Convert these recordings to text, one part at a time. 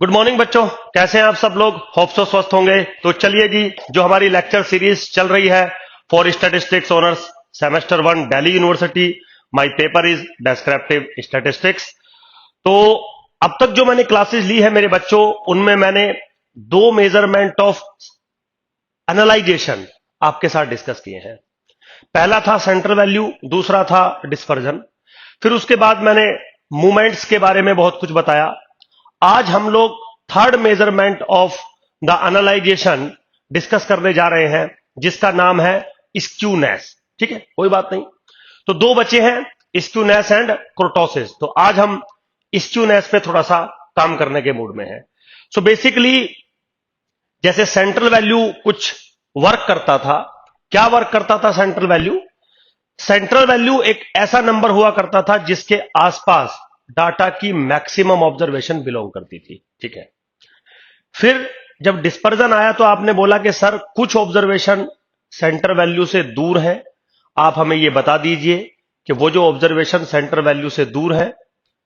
Good morning बच्चों, कैसे हैं आप सब लोग। होप सो स्वस्थ होंगे। तो चलिए जी, जो हमारी लेक्चर सीरीज चल रही है for statistics honours semester 1 Delhi university, my paper is descriptive statistics. तो अब तक जो मैंने क्लासेस ली है मेरे बच्चों, उनमें मैंने दो मेजरमेंट ऑफ एनालाइजेशन आपके साथ डिस्कस किए हैं। पहला था सेंट्रल वैल्यू, दूसरा था डिस्पर्जन। फिर उसके बाद मैंने मूवमेंट्स के बारे में बहुत कुछ बताया। आज हम लोग third measurement of the analysation discuss करने जा रहे हैं, जिसका नाम है स्क्यूनेस। ठीक है, कोई बात नहीं। तो दो बचे हैं, स्क्यूनेस एंड क्रोटोसिस। तो आज हम स्क्यूनेस पे थोड़ा सा काम करने के मूड में हैं। सो बेसिकली जैसे सेंट्रल वैल्यू कुछ वर्क करता था। क्या वर्क करता था सेंट्रल वैल्यू? सेंट्रल वैल्यू एक ऐसा नंबर हुआ करता था जिसके आसपास डाटा की मैक्सिमम ऑब्जर्वेशन बिलोंग करती थी। ठीक है, फिर जब डिस्पर्जन आया तो आपने बोला कि सर कुछ ऑब्जर्वेशन सेंटर वैल्यू से दूर है, आप हमें यह बता दीजिए कि वो जो ऑब्जर्वेशन सेंटर वैल्यू से दूर है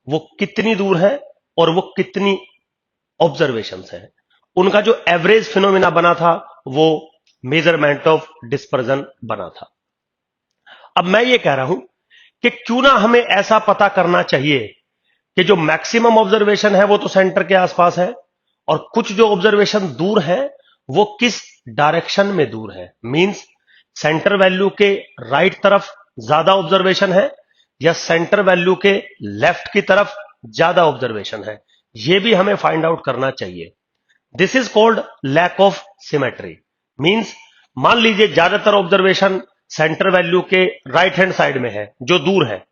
वो कितनी दूर है और वो कितनी ऑब्जर्वेशंस है। उनका जो एवरेज फिनोमिना बना था वो मेजरमेंट ऑफ डिस्पर्जन बना था। अब मैं ये कह रहा हूं कि क्यों ना हमें ऐसा पता करना चाहिए कि जो मैक्सिमम ऑब्जर्वेशन है वो तो सेंटर के आसपास है, और कुछ जो ऑब्जर्वेशन दूर है वो किस डायरेक्शन में दूर है। मींस सेंटर वैल्यू के राइट तरफ ज्यादा ऑब्जर्वेशन है या सेंटर वैल्यू के लेफ्ट की तरफ ज्यादा ऑब्जर्वेशन है, यह भी हमें फाइंड आउट करना चाहिए। This is called lack of symmetry. Means मान लीजिए ज्यादातर ऑब्जर्वेशन सेंटर वैल्यू के राइट हैंड साइड में है जो दूर है,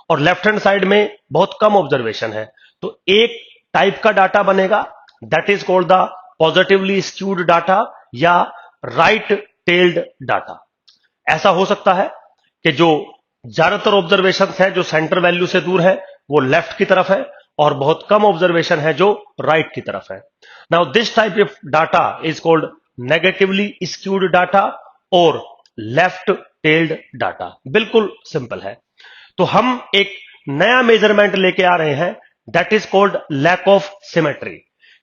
और लेफ्ट हैंड साइड में बहुत कम ऑब्जर्वेशन है, तो एक टाइप का डाटा बनेगा, that is called the positively skewed data या राइट टेल्ड डाटा। ऐसा हो सकता है कि जो ज्यादातर ऑब्जर्वेशन है जो सेंटर वैल्यू से दूर है वो लेफ्ट की तरफ है, और बहुत कम ऑब्जर्वेशन है जो राइट की तरफ है। Now this type of data is called negatively skewed data और लेफ्ट टेल्ड डाटा। बिल्कुल सिंपल है। तो हम एक नया मेजरमेंट लेके आ रहे हैं, that is called lack of symmetry.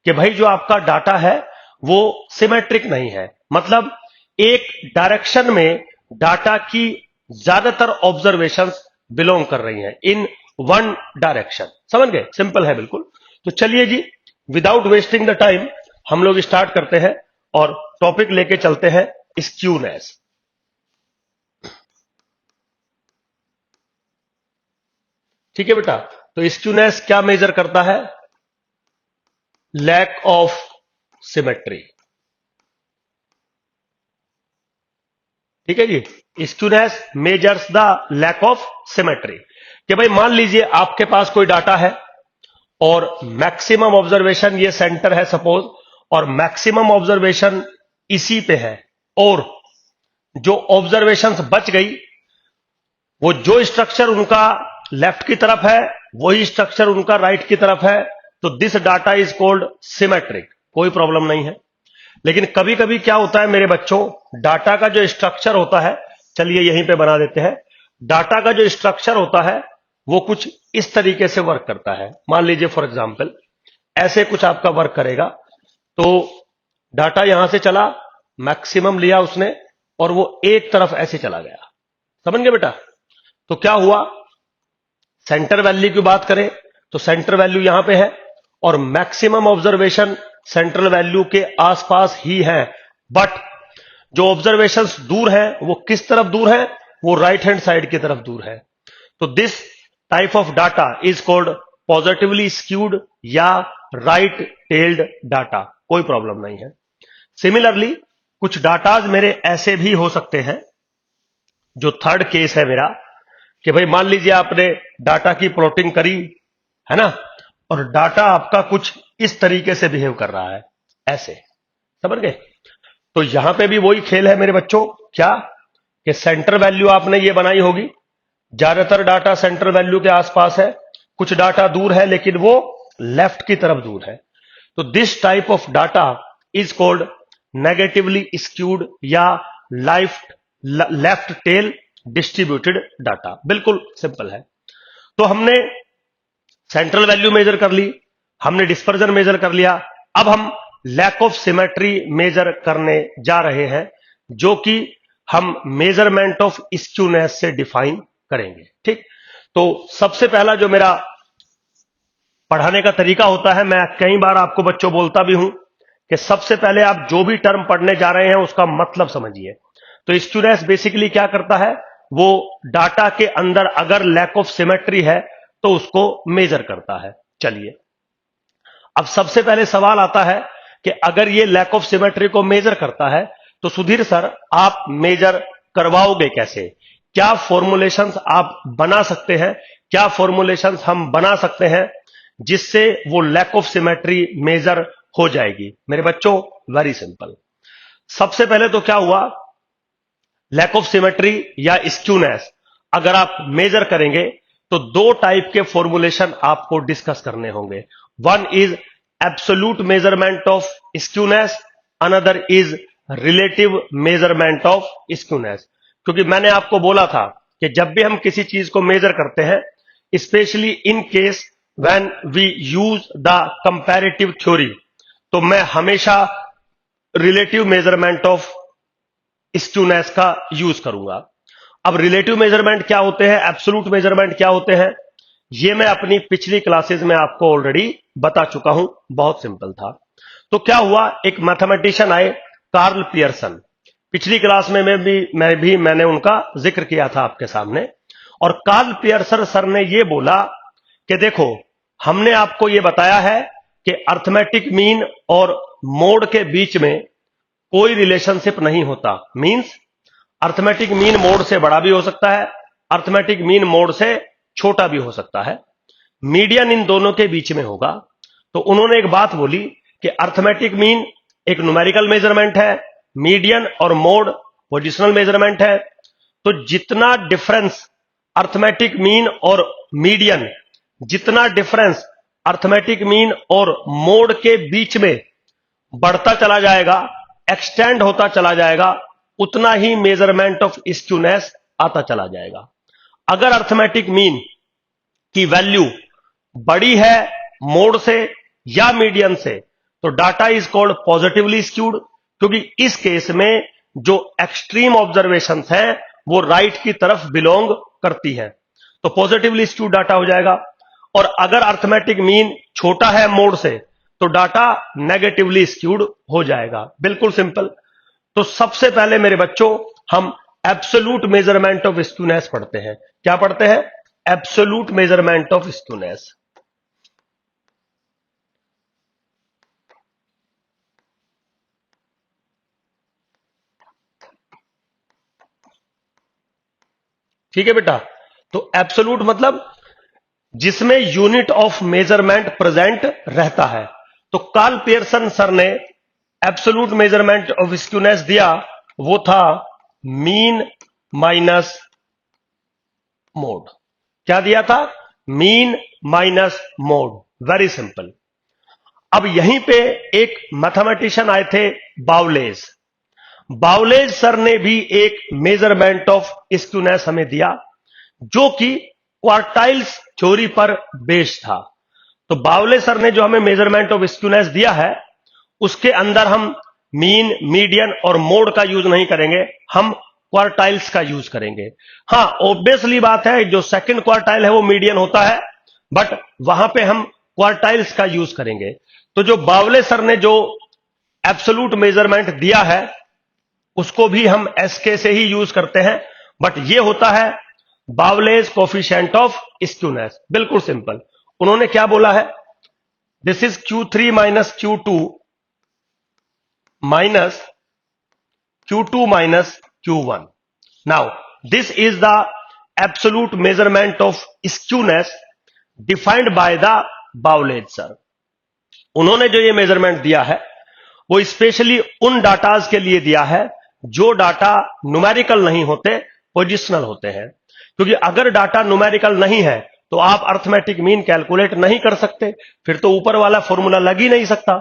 कि भाई जो आपका डाटा है वो सिमेट्रिक नहीं है, मतलब एक डायरेक्शन में डाटा की ज्यादातर ऑब्जर्वेशंस बिलोंग कर रही हैं इन वन डायरेक्शन। समझ गए? सिंपल है बिल्कुल। तो चलिए जी, विदाउट वेस्टिंग द टाइम हम लोग स्टार्ट करते हैं और टॉपिक लेके चलते हैं स्क्यूनेस। ठीक है बेटा, तो स्क्यूनेस क्या मेजर करता है? Lack of symmetry. ठीक है जी, skewness measures the lack of symmetry. कि भाई मान लीजिए आपके पास कोई डाटा है और मैक्सिमम ऑब्जर्वेशन ये सेंटर है सपोज, और मैक्सिमम ऑब्जर्वेशन इसी पे है, और जो ऑब्जर्वेशंस बच गई वो जो स्ट्रक्चर उनका लेफ्ट की तरफ है वही स्ट्रक्चर उनका राइट की तरफ है, तो this data is called symmetric. कोई प्रॉब्लम नहीं है। लेकिन कभी कभी क्या होता है मेरे बच्चों, डाटा का जो स्ट्रक्चर होता है, चलिए यहीं पे बना देते हैं, डाटा का जो स्ट्रक्चर होता है वो कुछ इस तरीके से वर्क करता है। मान लीजिए फॉर एग्जांपल ऐसे कुछ आपका वर्क करेगा। तो डाटा यहां से चला, मैक्सिमम लिया उसने, और वो एक तरफ ऐसे चला गया। समझ गए बेटा? तो क्या हुआ, सेंटर वैल्यू की बात करें तो सेंटर वैल्यू यहां पे है और मैक्सिमम ऑब्जर्वेशन सेंट्रल वैल्यू के आसपास ही है, बट जो ऑब्जर्वेशंस दूर है वो किस तरफ दूर है? वो राइट हैंड साइड की तरफ दूर है। तो this type of data is called positively skewed या राइट टेल्ड डाटा। कोई प्रॉब्लम नहीं है। सिमिलरली कुछ डाटाज मेरे ऐसे भी हो सकते हैं, जो थर्ड केस है मेरा, कि भाई मान लीजिए आपने डाटा की प्लॉटिंग करी है ना, और डाटा आपका कुछ इस तरीके से बिहेव कर रहा है, ऐसे। समझ गए? तो यहां पे भी वही खेल है मेरे बच्चों, क्या कि सेंटर वैल्यू आपने ये बनाई होगी, ज्यादातर डाटा सेंटर वैल्यू के आसपास है, कुछ डाटा दूर है लेकिन वो लेफ्ट की तरफ दूर है। तो this type of data is called negatively skewed या लेफ्ट टेल डिस्ट्रीब्यूटेड डाटा। बिल्कुल सिंपल है। तो हमने सेंट्रल वैल्यू मेजर कर ली, हमने डिस्पर्जन मेजर कर लिया। अब हम लैक ऑफ सिमेट्री मेजर करने जा रहे हैं, जो कि हम मेजरमेंट ऑफ स्क्यूनेस से डिफाइन करेंगे। ठीक, तो सबसे पहला जो मेरा पढ़ाने का तरीका होता है, मैं कई बार आपको बच्चों बोलता भी हूं कि सबसे पहले आप जो भी टर्म पढ़ने जा रहे हैं उसका मतलब समझिए। तो स्क्यूनेस बेसिकली क्या करता है, वो डाटा के अंदर अगर लैक ऑफ सिमेट्री है तो उसको मेजर करता है। चलिए, अब सबसे पहले सवाल आता है कि अगर ये लैक ऑफ सिमेट्री को मेजर करता है तो सुधीर सर आप मेजर करवाओगे कैसे? क्या फॉर्मुलेशंस आप बना सकते हैं? क्या फॉर्मुलेशंस हम बना सकते हैं जिससे वो लैक ऑफ सिमेट्री मेजर हो जाएगी? मेरे बच्चों, वेरी सिंपल। सबसे पहले तो क्या हुआ, लैक ऑफ सिमेट्री या स्क्यूनेस अगर आप मेजर करेंगे तो दो टाइप के फॉर्मुलेशन आपको डिस्कस करने होंगे। One is absolute measurement of skewness, another is relative measurement of skewness. क्योंकि मैंने आपको बोला था कि जब भी हम किसी चीज को मेजर करते हैं, specially in case when we use the comparative theory, तो मैं हमेशा रिलेटिव मेजरमेंट ऑफ स्क्यूनेस का यूज करूंगा। अब रिलेटिव मेजरमेंट क्या होते हैं, एब्सोल्यूट मेजरमेंट क्या होते हैं, ये मैं अपनी पिछली क्लासेस में आपको ऑलरेडी बता चुका हूं, बहुत सिंपल था। तो क्या हुआ, एक मैथमेटिशियन आए कार्ल पियर्सन, पिछली क्लास में मैंने उनका जिक्र किया था आपके सामने। और कार्ल पियर्सन सर ने ये बोला कि देखो, हमने आपको ये बताया है कि अर्थमेटिक मीन और मोड के बीच में कोई रिलेशनशिप नहीं होता। मींस अर्थमेटिक मीन मोड से बड़ा भी हो सकता है, अर्थमेटिक मीन मोड से छोटा भी हो सकता है, मीडियन इन दोनों के बीच में होगा। तो उन्होंने एक बात बोली कि अर्थमेटिक मीन एक न्यूमेरिकल मेजरमेंट है, मीडियन और मोड पोजिशनल मेजरमेंट है। तो जितना डिफरेंस अर्थमेटिक मीन और मीडियन, जितना डिफरेंस अर्थमेटिक मीन और मोड के बीच में बढ़ता चला जाएगा, एक्सटेंड होता चला जाएगा, उतना ही मेजरमेंट ऑफ स्क्यूनेस आता चला जाएगा। अगर अर्थमेटिक मीन की वैल्यू बड़ी है मोड से या मीडियन से, तो data is called positively skewed, क्योंकि इस केस में जो एक्सट्रीम ऑब्जर्वेशंस हैं वो राइट की तरफ बिलोंग करती हैं, तो पॉजिटिवली स्क्यूड डाटा हो जाएगा। और अगर अर्थमेटिक मीन छोटा है मोड से, तो डाटा नेगेटिवली स्क्यूड हो जाएगा। बिल्कुल सिंपल। तो सबसे पहले मेरे बच्चों हम एब्सोल्यूट मेजरमेंट ऑफ स्क्यूनेस पढ़ते हैं। क्या पढ़ते हैं? Absolute measurement of skewness. ठीक है बेटा, तो एब्सोल्यूट मतलब जिसमें यूनिट ऑफ मेजरमेंट प्रेजेंट रहता है। तो कार्ल पियर्सन सर ने एब्सोल्यूट मेजरमेंट ऑफ स्क्यूनेस दिया, वो था मीन माइनस मोड। क्या दिया था? Mean minus mode. Very simple. अब यहीं पे एक मैथमेटिशियन आए थे बाउलेज। बाउलेज सर ने भी एक मेजरमेंट ऑफ स्क्यूनेस हमें दिया, जो कि क्वार्टाइल्स थ्योरी पर बेस्ड था। तो बावले सर ने जो हमें मेजरमेंट ऑफ स्क्यूनेस दिया है, उसके अंदर हम मीन, मीडियन और मोड का यूज नहीं करेंगे, हम क्वार्टाइल्स का यूज करेंगे। हां, ऑब्वियसली बात है, जो सेकंड क्वार्टाइल है वो मीडियन होता है, बट वहां पे हम क्वार्टाइल्स का यूज करेंगे। तो जो बावले सर ने जो एब्सोल्यूट मेजरमेंट दिया है, उसको भी हम एसके से ही यूज करते हैं, बट ये होता है बावलेज कोफिशिएंट ऑफ स्क्यूनेस। बिल्कुल सिंपल। उन्होंने क्या बोला है? This is Q3 minus Q2 minus Q2 minus Q1। Now this is the absolute measurement of skewness defined by the Bowley's sir. उन्होंने जो ये मेजरमेंट दिया है वो स्पेशली उन डाटाज के लिए दिया है जो डाटा न्यूमेरिकल नहीं होते, पोजिशनल होते हैं। क्योंकि अगर डाटा न्यूमेरिकल नहीं है तो आप अर्थमेटिक मीन कैलकुलेट नहीं कर सकते, फिर तो ऊपर वाला फॉर्मूला लग ही नहीं सकता।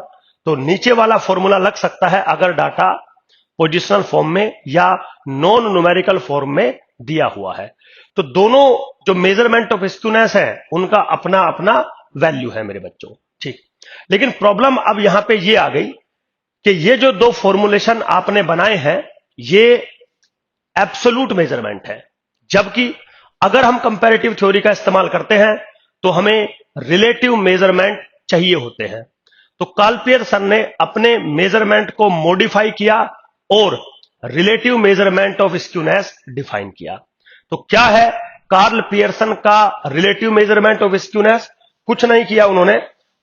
तो नीचे वाला फॉर्मूला लग सकता है अगर डाटा पोजिशनल फॉर्म में या नॉन न्यूमेरिकल फॉर्म में दिया हुआ है। तो दोनों जो मेजरमेंट ऑफ स्क्यूनेस है उनका अपना अपना वैल्यू है मेरे बच्चों। ठीक, लेकिन प्रॉब्लम अब यहां पे ये आ गई कि ये जो दो फॉर्मुलेशन आपने बनाए हैं ये एब्सोल्यूट मेजरमेंट है, जबकि अगर हम कंपैरेटिव थ्योरी का इस्तेमाल करते हैं तो हमें रिलेटिव मेजरमेंट चाहिए होते हैं। तो कार्ल पियर्सन ने अपने मेजरमेंट को मॉडिफाई किया और relative measurement of skewness define किया। तो क्या है कार्ल पियर्सन का रिलेटिव मेजरमेंट ऑफ स्क्यूनेस? कुछ नहीं किया उन्होंने,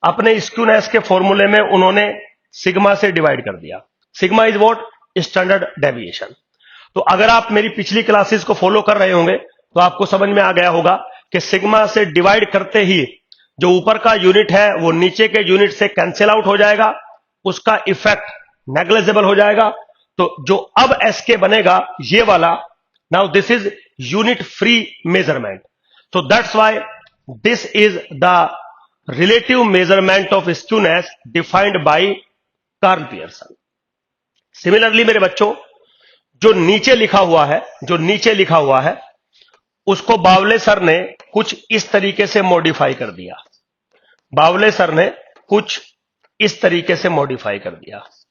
अपने स्क्यूनेस के फॉर्मूले में उन्होंने सिग्मा से डिवाइड कर दिया। Sigma is what? Standard deviation. तो अगर आप मेरी पिछली क्लासेस को फॉलो कर रहे होंगे तो आपको समझ में आ गया होगा कि सिग्मा से डिवाइड करते ही जो ऊपर का यूनिट है वो नीचे के यूनिट से कैंसिल आउट हो जाएगा, उसका इफेक्ट नेग्लिजिबल हो जाएगा। तो जो अब एसके बनेगा ये वाला, now this is unit free measurement, so that's why this is the relative measurement of skewness defined by Karl Pearson. Similarly मेरे बच्चों, जो नीचे लिखा हुआ है उसको बावले सर ने कुछ इस तरीके से मॉडिफाई कर दिया।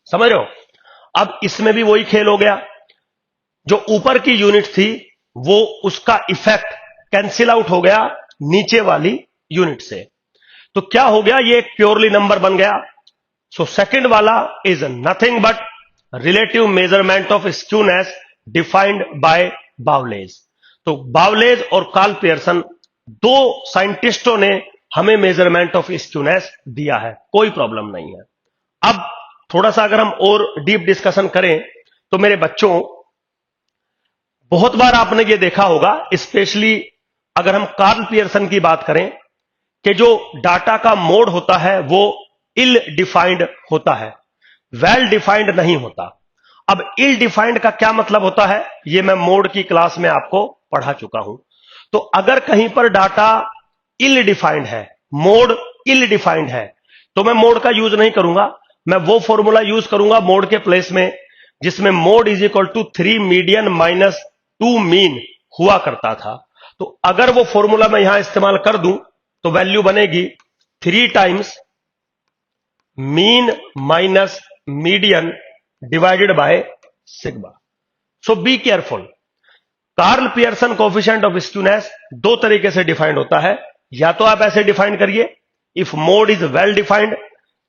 समझ रहे हो? अब इसमें भी वही खेल हो गया, जो ऊपर की यूनिट थी वो उसका इफेक्ट कैंसिल आउट हो गया नीचे वाली यूनिट से। तो क्या हो गया? ये एक प्योरली नंबर बन गया। सो सेकंड वाला is nothing but relative measurement of skewness defined by Bowley's. तो बावलेज और कार्ल पियर्सन दो साइंटिस्टों ने हमें मेजरमेंट ऑफ स्क्यूनेस दिया है, कोई प्रॉब्लम नहीं है। अब थोड़ा सा अगर हम और डीप डिस्कशन करें तो मेरे बच्चों, बहुत बार आपने ये देखा होगा, स्पेशली अगर हम कार्ल पियर्सन की बात करें, कि जो डाटा का मोड होता है वो इल डिफाइंड होता है, वेल डिफाइंड नहीं होता। अब इल डिफाइंड का क्या मतलब होता है ये मैं मोड की क्लास में आपको पढ़ा चुका हूं। तो अगर कहीं पर डाटा इल डिफाइंड है, मोड इल डिफाइंड है, तो मैं मोड का यूज नहीं करूंगा, मैं वो फॉर्मूला यूज करूंगा मोड के प्लेस में जिसमें mode is equal to 3 median minus 2 mean हुआ करता था। तो अगर वो फॉर्मूला मैं यहां इस्तेमाल कर दूं तो वैल्यू बनेगी 3 times mean minus median divided by sigma. So be careful. Karl Pearson coefficient of skewness दो तरीके से डिफाइंड होता है, या तो आप ऐसे डिफाइन करिए if mode is well defined,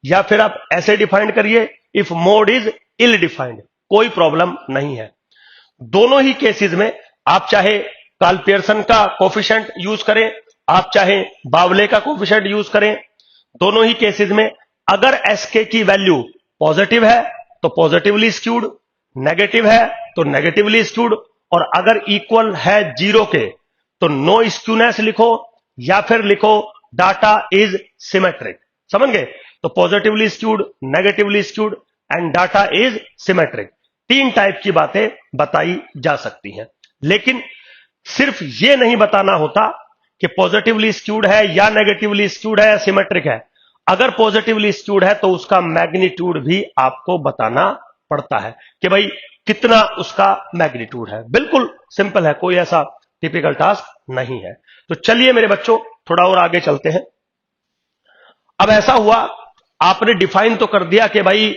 या फिर आप ऐसे डिफाइन करिए if mode is ill defined, कोई प्रॉब्लम नहीं है। दोनों ही केसेस में आप चाहे कार्ल पियर्सन का कोएफिशिएंट यूज करें, आप चाहे बावले का कोएफिशिएंट यूज करें, दोनों ही केसेस में अगर एसके की वैल्यू पॉजिटिव है तो पॉजिटिवली स्क्यूड, नेगेटिव है तो नेगेटिवली स्क्यूड, और अगर इक्वल है जीरो के तो नो स्क्यूनेस लिखो, या फिर लिखो डाटा इज सिमेट्रिक। समझ गए? तो positively skewed, negatively skewed and data is symmetric, तीन टाइप की बातें बताई जा सकती हैं। लेकिन सिर्फ ये नहीं बताना होता कि पॉजिटिवली स्क्यूड है या नेगेटिवली स्क्यूड है या सिमेट्रिक है। अगर पॉजिटिवली स्क्यूड है तो उसका मैग्नीट्यूड भी आपको बताना पड़ता है कि भाई कितना उसका मैग्नीट्यूड है। बिल्कुल सिंपल है, कोई ऐसा टिपिकल टास्क नहीं है। तो चलिए मेरे बच्चों थोड़ा और आगे चलते हैं। अब ऐसा हुआ, आपने डिफाइन तो कर दिया कि भाई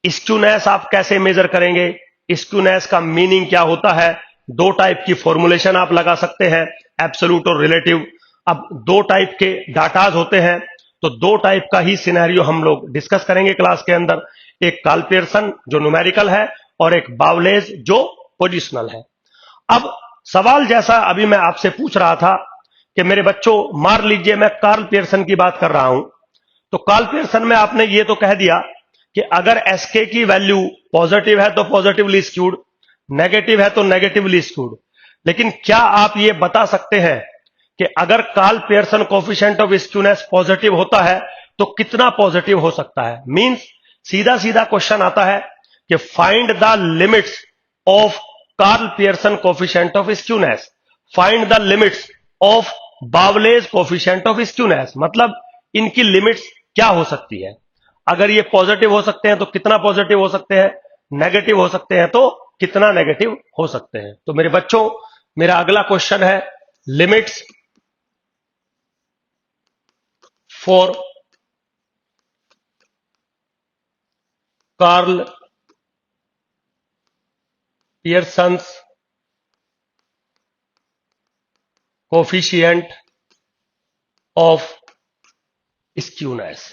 स्क्यूनेस आप कैसे मेजर करेंगे, स्क्यूनेस का मीनिंग क्या होता है, दो टाइप की फॉर्मुलेशन आप लगा सकते हैं, एब्सोल्यूट और रिलेटिव। अब दो टाइप के डाटाज होते हैं, तो दो टाइप का ही सिनेरियो हम लोग डिस्कस करेंगे क्लास के अंदर, एक कार्ल पियर्सन जो न्यूमेरिकल है और एक बावलेज जो पोजिशनल है। अब सवाल जैसा अभी मैं आपसे पूछ रहा था कि मेरे बच्चों मान लीजिए मैं कार्ल पियर्सन की बात कर रहा हूं, तो कार्ल पियर्सन में आपने ये तो कह दिया कि अगर एसके की वैल्यू पॉजिटिव है तो पॉजिटिवली स्क्यूड, नेगेटिव है तो नेगेटिवली स्क्यूड। लेकिन क्या आप ये बता सकते हैं कि अगर Karl Pearson coefficient of skewness positive होता है तो कितना पॉजिटिव हो सकता है? मींस सीधा सीधा क्वेश्चन आता है कि find the limits of Karl Pearson coefficient of skewness, find the limits of Bowley's coefficient of skewness, मतलब इनकी लिमिट्स क्या हो सकती है। अगर ये पॉजिटिव हो सकते हैं तो कितना पॉजिटिव हो सकते हैं, नेगेटिव हो सकते हैं तो कितना नेगेटिव हो सकते हैं। तो मेरे बच्चों मेरा अगला क्वेश्चन है limits for Karl Pearson's coefficient of skewness,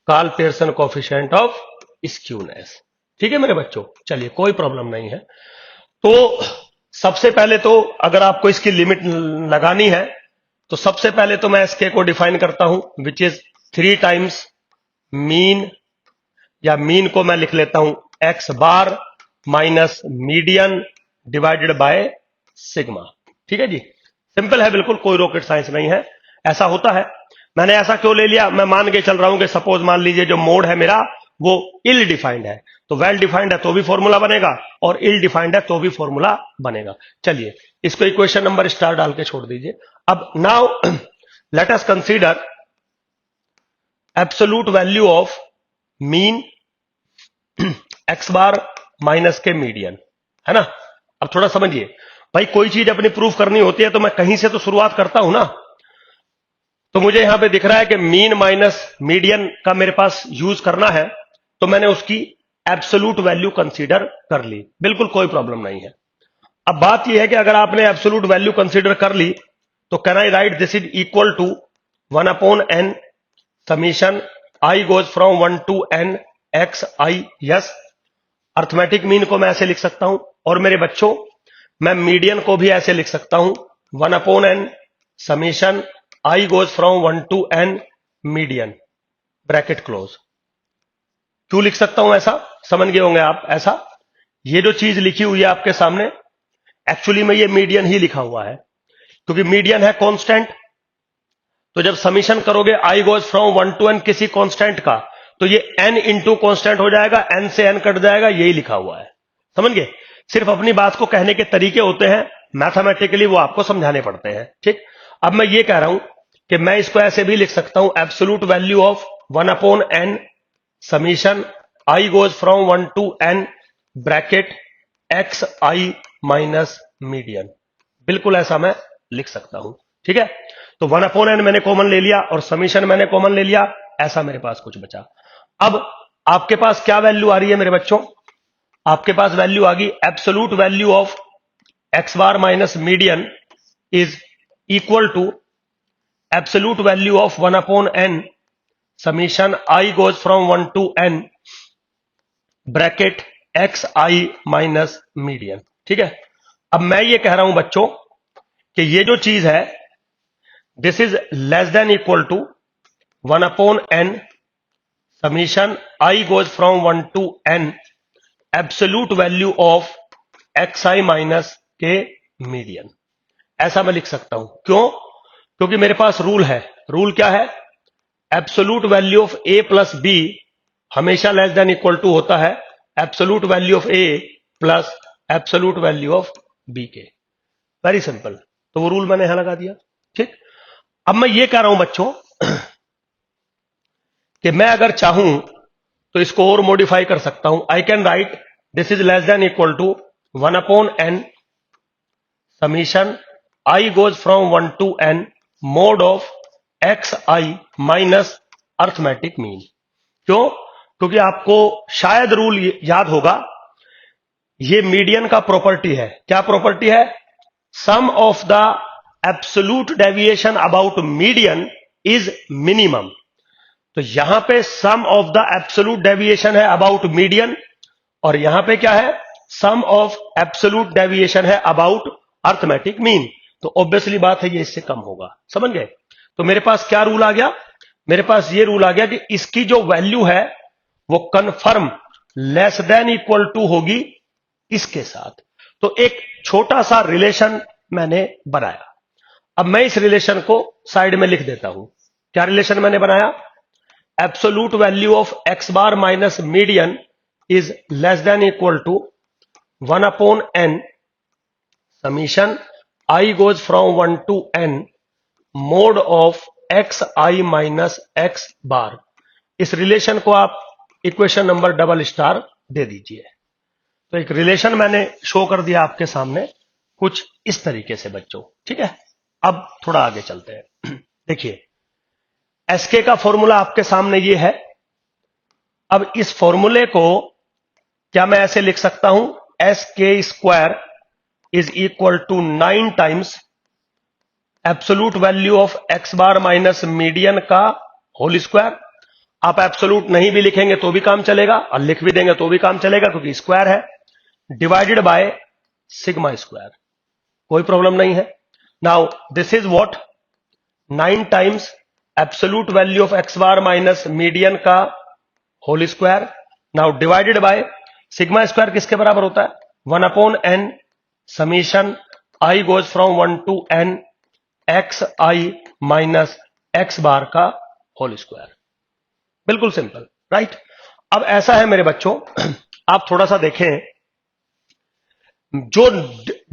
Karl Pearson coefficient of skewness. ठीक है मेरे बच्चों, चलिए कोई प्रॉब्लम नहीं है। तो सबसे पहले तो अगर आपको इसकी लिमिट लगानी है तो सबसे पहले तो मैं इसके को डिफाइन करता हूं, विच इज 3 टाइम्स मीन, या मीन को मैं लिख लेता हूं x bar minus median divided by sigma. ठीक है जी, सिंपल है बिल्कुल, कोई रॉकेट साइंस नहीं है। ऐसा होता है, मैंने ऐसा क्यों ले लिया, मैं मान के चल रहा हूं कि सपोज मान लीजिए जो मोड है मेरा वो इल डिफाइंड है, तो वेल डिफाइंड है तो भी फॉर्मूला बनेगा, और इल डिफाइंड है तो भी फॉर्मूला बनेगा। चलिए इसको इक्वेशन नंबर स्टार डाल के छोड़ दीजिए। अब now let us consider absolute value of mean x bar minus के मीडियन, है ना। अब थोड़ा समझिए भाई, कोई चीज अपनी प्रूफ करनी होती है तो मैं कहीं से तो शुरुआत करता हूं ना। तो मुझे यहां पे दिख रहा है कि मीन माइनस मीडियन का मेरे पास यूज करना है, तो मैंने उसकी एब्सोल्यूट वैल्यू कंसीडर कर ली, बिल्कुल कोई प्रॉब्लम नहीं है। अब बात यह है कि अगर आपने एब्सोल्यूट वैल्यू कंसीडर कर ली तो can I write this is equal to 1/n summation i goes from 1 to n x i. Yes, arithmetic mean को मैं ऐसे लिख सकता हूं, और मेरे बच्चों मैं मीडियन को भी ऐसे लिख सकता हूं 1/n summation i goes from 1 to n median bracket close. क्यों लिख सकता हूं ऐसा, समझ गए होंगे आप। ऐसा, ये जो चीज लिखी हुई है आपके सामने, एक्चुअली में ये मीडियन ही लिखा हुआ है, क्योंकि मीडियन है कांस्टेंट। तो जब समीशन करोगे आई गोज फ्रॉम 1 to n किसी कांस्टेंट का, तो ये n इंटू कांस्टेंट हो जाएगा, n से n कट जाएगा, यही लिखा हुआ है। समझ गए, सिर्फ अपनी बात को कहने के तरीके होते हैं, मैथमेटिकली वो आपको समझाने पड़ते हैं। ठीक, अब मैं ये कह रहा हूं कि मैं इसको ऐसे भी लिख सकता हूं absolute value of 1/n summation i goes from 1 to n bracket x i minus median, बिल्कुल ऐसा मैं लिख सकता हूं। ठीक है, तो 1/n मैंने कॉमन ले लिया और समीशन मैंने कॉमन ले लिया, ऐसा मेरे पास कुछ बचा। अब आपके पास क्या वैल्यू आ रही है मेरे बच्चों, आपके पास वैल्यू आ गई absolute value of x bar minus median is equal to absolute value of 1/n summation i goes from 1 to n bracket x i minus median. ठीक है, अब मैं ये कह रहा हूं बच्चों कि ये जो चीज है this is less than equal to 1/n summation i goes from 1 to n absolute value of x i minus के मीडियन। ऐसा मैं लिख सकता हूं, क्यों, क्योंकि मेरे पास रूल है। रूल क्या है, absolute value of a plus b हमेशा लेस देन इक्वल टू होता है absolute value of a plus absolute value of b के। वेरी सिंपल, तो वो रूल मैंने यहां लगा दिया। ठीक, अब मैं ये कह रहा हूं बच्चों कि मैं अगर चाहूं तो इसको और मॉडिफाई कर सकता हूं। I can write this is less than equal to 1/n summation i goes from 1 to n mod of x i minus arithmetic mean. क्यों, क्योंकि आपको शायद रूल याद होगा, ये मीडियन का प्रॉपर्टी है। क्या प्रॉपर्टी है, sum of the absolute deviation about median is minimum. तो यहां पे sum of the absolute deviation है अबाउट मीडियन, और यहां पे क्या है, सम ऑफ एब्सोल्यूट डेविएशन है अबाउट अर्थमेटिक मीन। तो ऑब्वियसली बात है ये इससे कम होगा। समझ गए, तो मेरे पास क्या रूल आ गया, मेरे पास ये रूल आ गया कि इसकी जो वैल्यू है वो confirm less than equal to होगी इसके साथ। तो एक छोटा सा रिलेशन मैंने बनाया। अब मैं इस रिलेशन को साइड में लिख देता हूं। क्या रिलेशन मैंने बनाया, absolute value of x bar minus median is less than equal to 1/n summation i goes from 1 to n mod of x i minus x bar. इस रिलेशन को आप इक्वेशन नंबर डबल स्टार दे दीजिए। तो एक relation मैंने show कर दिया आपके सामने कुछ इस तरीके से बच्चों। ठीक है, अब थोड़ा आगे चलते हैं। देखिए एसके का फॉर्मूला आपके सामने ये है। अब इस फॉर्मूले को क्या मैं ऐसे लिख सकता हूं, एस के square is equal to 9 times absolute value of x bar minus median का होल स्क्वायर। आप एब्सोल्यूट नहीं भी लिखेंगे तो भी काम चलेगा, और लिख भी देंगे तो भी काम चलेगा क्योंकि स्क्वायर है, डिवाइडेड बाय सिग्मा स्क्वायर, कोई प्रॉब्लम नहीं है। Now this is what, 9 times absolute value of x bar minus median का whole square, now divided by sigma square किसके बराबर होता है, 1 upon n summation i goes from 1 to n x i minus x bar का whole square. बिल्कुल simple, right. अब ऐसा है मेरे बच्चों, आप थोड़ा सा देखें, जो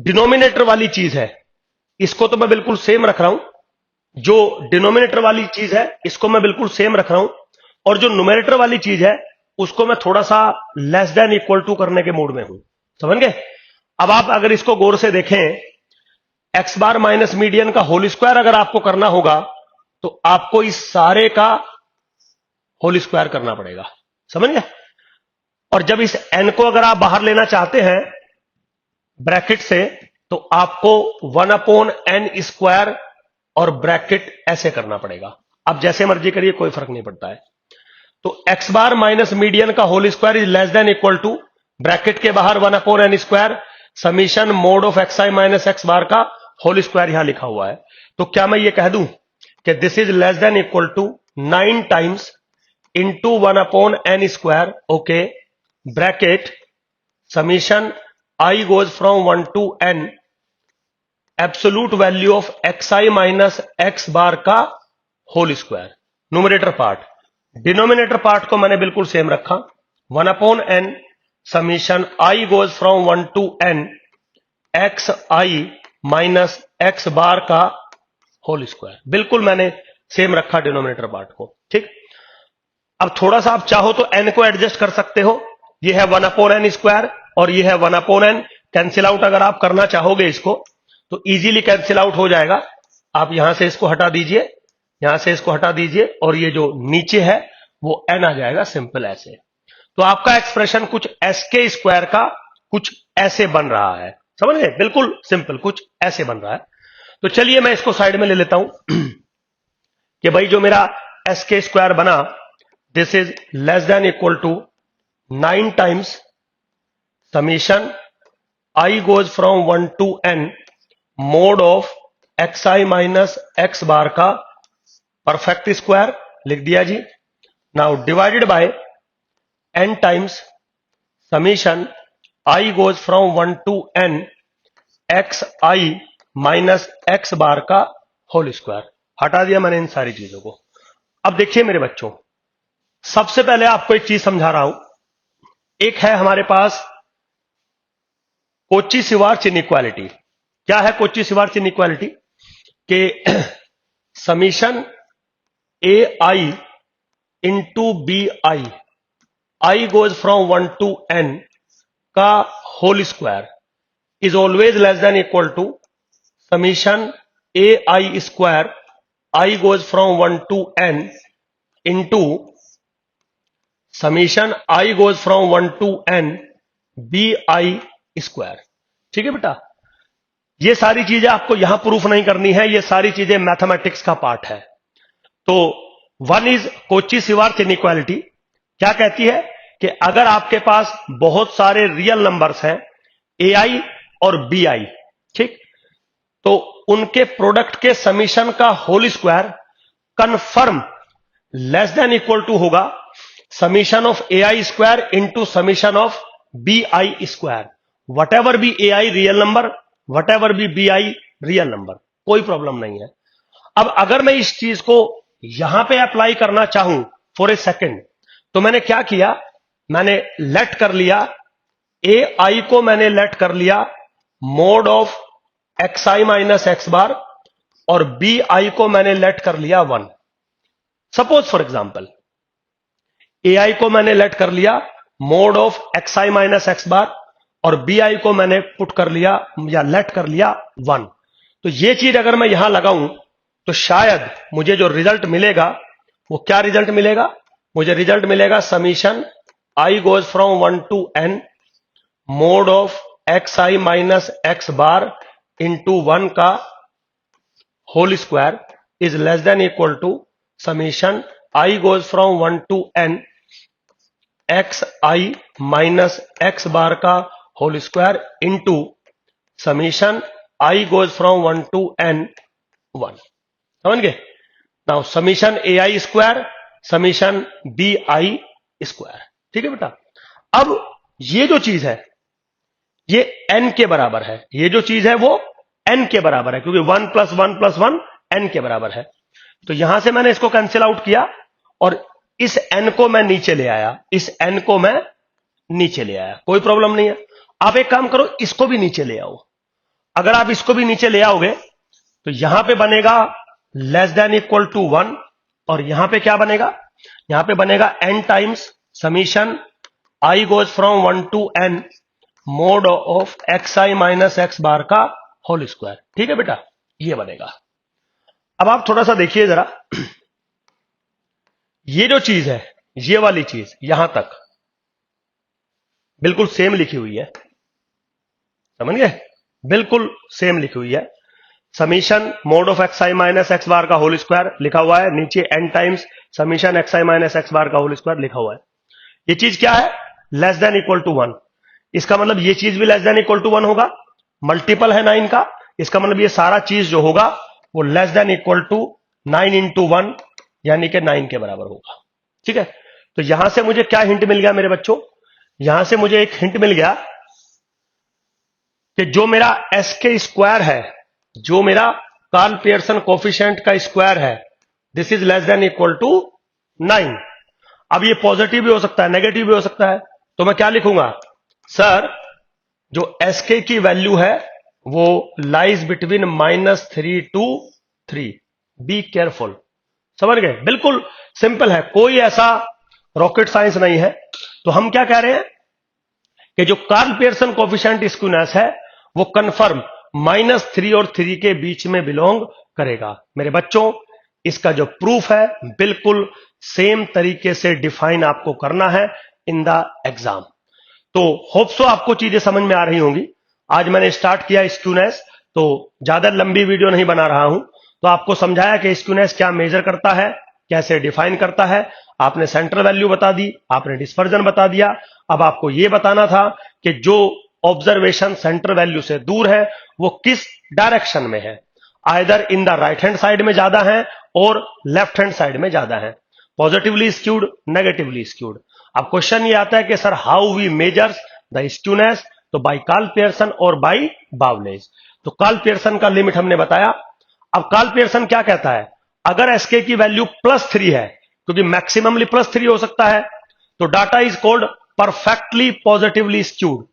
डिनोमिनेटर वाली चीज है इसको तो मैं बिल्कुल सेम रख रहा हूं, जो डिनोमिनेटर वाली चीज है इसको मैं बिल्कुल सेम रख रहा हूं, और जो न्यूमरेटर वाली चीज है उसको मैं थोड़ा सा लेस देन इक्वल टू करने के मूड में हूं, समझ गए। अब आप अगर इसको गौर से देखें, एक्स बार माइनस मीडियन का होल स्क्वायर अगर आपको करना होगा तो आपको इस सारे का होल स्क्वायर करना पड़ेगा, समझ गए। और जब इस एन को अगर आप बाहर लेना चाहते हैं ब्रैकेट से तो आपको 1 अपॉन एन स्क्वायर और ब्रैकेट ऐसे करना पड़ेगा। आप जैसे मर्जी करिए, कोई फर्क नहीं पड़ता है। तो एक्स बार माइनस मीडियन का whole square is less than equal to, bracket के बाहर 1 upon n square summation mod of x i minus x bar का होल स्क्वायर यहां लिखा हुआ है। तो क्या मैं ये कह दूं कि this is less than equal to 9 times into 1 upon n square, okay, bracket summation i goes from 1 to n absolute value of x i minus x bar का whole square, numerator part. Denominator part को मैंने बिल्कुल same रखा, 1 upon n summation i goes from 1 to n x i minus x bar का whole square, बिल्कुल मैंने same रखा denominator part को, ठीक। अब थोड़ा सा आप चाहो तो एन को एडजस्ट कर सकते हो, ये है 1 अपॉन एन स्क्वायर और ये है 1 अपॉन एन, कैंसिल आउट अगर आप करना चाहोगे इसको तो इजीली कैंसिल आउट हो जाएगा। आप यहां से इसको हटा दीजिए, यहां से इसको हटा दीजिए, और ये जो नीचे है वो एन आ जाएगा, सिंपल ऐसे। तो आपका एक्सप्रेशन कुछ एस के स्क्वायर का कुछ ऐसे बन रहा है, समझ गए, बिल्कुल सिंपल कुछ ऐसे बन रहा है। तो चलिए मैं इसको साइड में ले लेता हूं कि भाई जो मेरा एस के स्क्वायर बना, this is less than equal to 9 times summation i goes from 1 to n mod of x i minus x bar का परफेक्ट स्क्वायर, लिख दिया जी। Now divided by n times summation i goes from 1 to n x i minus x bar का whole square, हटा दिया मैंने इन सारी चीजों को। अब देखिए मेरे बच्चों, सबसे पहले आपको एक चीज समझा रहा हूं। एक है हमारे पास कोची-श्वार्ट्ज इनइक्वालिटी। क्या है कोची-श्वार्ट्ज इनइक्वालिटी? के summation a i into b i goes from 1 to n का whole square is always less than equal to summation a i square i goes from 1 to n into summation i goes from 1 to n b i square. ठीक है बेटा, ये सारी चीजें आपको यहां proof नहीं करनी है, ये सारी चीजें मैथमेटिक्स का पार्ट है। तो वन इज कोची-श्वार्ट्ज इनइक्वालिटी, क्या कहती है कि अगर आपके पास बहुत सारे रियल नंबर्स हैं ए आई और बी आई, ठीक, तो उनके प्रोडक्ट के समीशन का whole square confirm less than equal to होगा summation of a i square into summation of b i square. Whatever be a i real number, whatever be b i real number, कोई problem नहीं है। अब अगर मैं इस चीज को यहां पे अप्लाई करना चाहूं फॉर ए सेकेंड, तो मैंने क्या किया, मैंने लेट कर लिया ए आई को, मैंने लेट कर लिया mod of x i minus x bar, और बी आई को मैंने लेट कर लिया 1। Suppose for example a i को मैंने लेट कर लिया mod of x i minus x bar, और बी आई को मैंने पुट कर लिया या लेट कर लिया 1। तो ये चीज अगर मैं यहां लगाऊं तो शायद मुझे जो रिजल्ट मिलेगा वो क्या रिजल्ट मिलेगा, मुझे रिजल्ट मिलेगा summation i goes from 1 to n mod of x i minus x bar into 1 का whole square is less than equal to summation i goes from 1 to n x i minus x bar का whole square into summation i goes from 1 to n 1। समझ गए? Now summation a i square summation b i square. ठीक है बेटा। अब ये जो चीज है ये n के बराबर है, ये जो चीज है वो n के बराबर है, क्योंकि 1 प्लस 1 प्लस 1 n के बराबर है। तो यहां से मैंने इसको कैंसिल आउट किया और इस n को मैं नीचे ले आया, इस n को मैं नीचे ले आया, कोई प्रॉब्लम नहीं है। आप एक काम करो, इसको भी नीचे ले आओ। अगर आप इसको भी नीचे ले आओगे तो यहां पे बनेगा लेस देन इक्वल टू 1 और यहां पे क्या बनेगा, यहां पे बनेगा n times summation i goes from 1 to n mod of x i minus x bar का होल स्क्वायर। ठीक है बेटा, ये बनेगा। अब आप थोड़ा सा देखिए जरा, ये जो चीज है, ये वाली चीज यहां तक बिल्कुल सेम लिखी हुई है, समझ गए? बिल्कुल सेम लिखी हुई है। Summation mod of x i minus x bar का होल स्क्वायर लिखा हुआ है, नीचे n times summation x i minus x bar का होल स्क्वायर लिखा हुआ है। ये चीज क्या है? Less than equal to 1। इसका मतलब ये चीज भी लेस देन इक्वल टू 1 होगा, मल्टीपल है 9 का, इसका मतलब ये सारा चीज जो होगा वो less than equal to 9 into 1 यानी कि 9 के बराबर होगा। ठीक है, तो यहां से मुझे क्या हिंट मिल गया मेरे बच्चों? यहां से मुझे एक हिंट मिल गया कि जो मेरा एस के स्क्वायर है, जो मेरा कार्ल पियर्सन कोफिशिएंट का स्क्वायर है, this is less than equal to 9। अब ये पॉजिटिव भी हो सकता है, नेगेटिव भी हो सकता है, तो मैं क्या लिखूंगा? सर, जो एस के की वैल्यू है वो lies between -3 to 3। Be careful. समझ गए? बिल्कुल सिंपल है, कोई ऐसा रॉकेट साइंस नहीं है। तो हम क्या कह रहे हैं कि जो कार्ल पियर्सन कोफिशिएंट स्क्यूनेस है वो कंफर्म -3 और 3 के बीच में बिलोंग करेगा। मेरे बच्चों, इसका जो प्रूफ है बिल्कुल सेम तरीके से डिफाइन आपको करना है इन द एग्जाम। तो होप सो आपको चीजें समझ में आ रही होंगी। आज मैंने स्टार्ट किया स्क्यूनेस, तो ज्यादा लंबी वीडियो नहीं बना रहा हूं, तो आपको समझाया कि स्क्यूनेस क्या मेजर करता है, कैसे डिफाइन करता है। आपने सेंट्रल वैल्यू बता दी, आपने डिस्पर्जन बता दिया। अब आपको यह बताना था कि जो ऑब्जर्वेशन सेंट्रल वैल्यू से दूर है वो किस डायरेक्शन में है, either in the right hand side में ज्यादा है और लेफ्ट हैंड साइड में ज्यादा है, पॉजिटिवली स्क्यूड, नेगेटिवली स्क्यूड। अब क्वेश्चन ये आता है कि sir how we measures the skewness, तो बाय कार्ल पियर्सन और बाय बावलेज। तो कार्ल पियर्सन का लिमिट हमने बताया। अब कार्ल पियर्सन क्या कहता है? अगर एसके की वैल्यू +3 है, क्योंकि मैक्सिममली +3 हो सकता है, तो data is called perfectly positively skewed.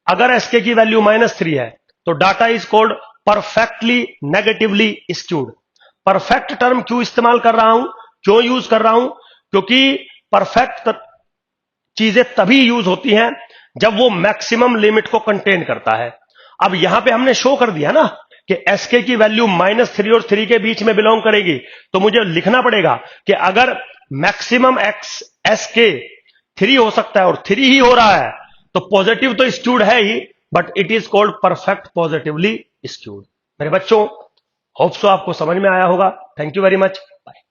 अगर एसके की वैल्यू -3 है तो data is called perfectly negatively skewed. Perfect term क्यों इस्तेमाल कर रहा हूं, क्यों यूज कर रहा हूं? क्योंकि परफेक्ट चीजें तभी यूज होती हैं जब वो मैक्सिमम लिमिट को कंटेन करता है। अब यहां पे हमने शो कर दिया ना कि एसके की वैल्यू -3 और 3 के बीच में बिलोंग करेगी, तो मुझे लिखना पड़ेगा कि अगर मैक्सिमम एक्स एसके 3 हो सकता है और 3 ही हो रहा है, तो पॉजिटिव तो स्क्यूड है ही, but it is called perfect positively skewed. मेरे बच्चों, होप सो आपको समझ में आया होगा। Thank you very much, bye.